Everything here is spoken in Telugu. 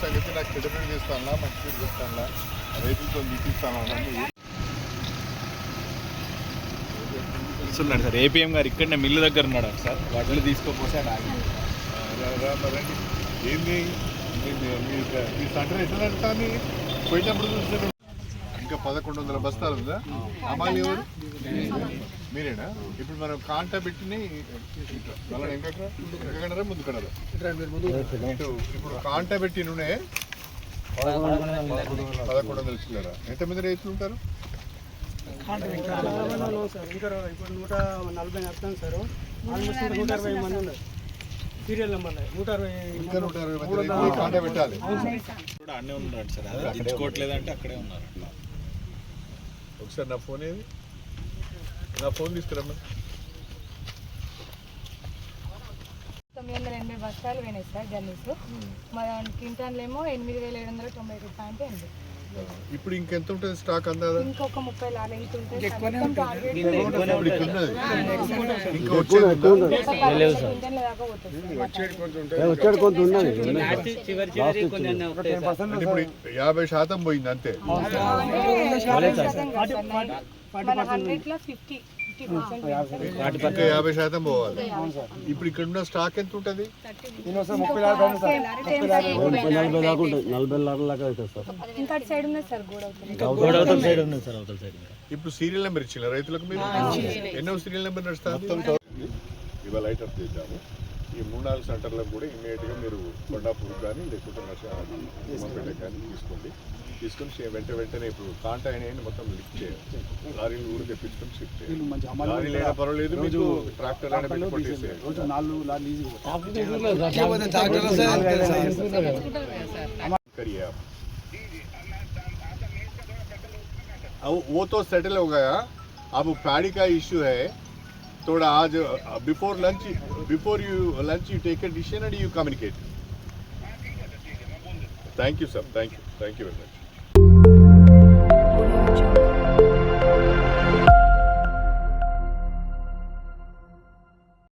సంగతి నాకు చెడ్డపేట చేస్తాను, మంచి పేరు చేస్తాను, రైతులతో తీపిస్తాను చూస్తున్నాడు సార్. ఏపీఎం గారు ఇక్కడనే మిల్లు దగ్గర ఉన్నాడు సార్. వడ్లు తీసుకోపోతే రండి. ఏంది మీ సెంటర్ ఎట్లా నడుస్తుంది? పోయినప్పుడు చూస్తే ఇంకా 1100 బస్తాలు ఉందా? అమ్మాలి ఎవరు? మీరేనా? ఇప్పుడు మనం కాంటా పెట్టిని మళ్ళీ ఎంకనరా ముందు కనరా? ఇప్పుడు కాంటా పెట్టి నూనె 1100 చిల్లరా. ఎంతమంది రైతులు ఉంటారు? సార్ ఇంకా ఇప్పుడు 140 నడుస్తాను సార్. ఆల్మోస్ట్ 120 మంది ఉన్నారు. సీరియల్ నెంబర్ 120 కాంటా పెట్టాలి. అన్నీ ఉన్నాడు సార్. అదే తెచ్చుకోవట్లేదంటే అక్కడే ఉన్నారు. ఒకసారి నా ఫోన్ ఏది? నా ఫోన్ తీసుకురమ్మా. 980 బస్తాలు పోయినాయి సార్ జర్నీస్. మన క్వింటాన్లేమో 8790 ఇప్పుడు ఇంకెంత ఉంటుంది స్టాక్? అందాదా ఇంకొక 30 లారీ ఉంటుంది. ఇప్పుడు 50% పోయింది అంతే. ఇంకా 50% పోవాలి. ఇప్పుడు ఇక్కడ ఉన్న స్టాక్ ఎంత ఉంటుంది? 40 లారీల ఇప్పుడు సీరియల్ నెంబర్ ఇచ్చిన రైతులకు మీరు ఎన్నో సీరియల్ నెంబర్ నడుస్తుంది? ఇవాళ లైట్ అప్ చేద్దాము. ఈ 3-4 సెంటర్లకు కూడా ఇమీడియట్గా మీరు కొండాపూర్ కానీ లేకుంటే ఉమ్మపేట కానీ తీసుకొని వెంటనే ఇప్పుడు కాంటా అయిన మొత్తం లిఫ్ట్ చేయాలి. లారీలు కూడా తెప్పించుకొని షిఫ్ట్ చేయాలి. లారీలు అయినా పర్వాలేదు, మీకు ట్రాక్టర్ అయినా పెట్టి కొట్టేసేయాలి. वो तो सेटल हो गया. अब पैडी का इश्यू है थोड़ा. आज before you lunch you take a decision and you communicate. Thank you sir, thank you very much.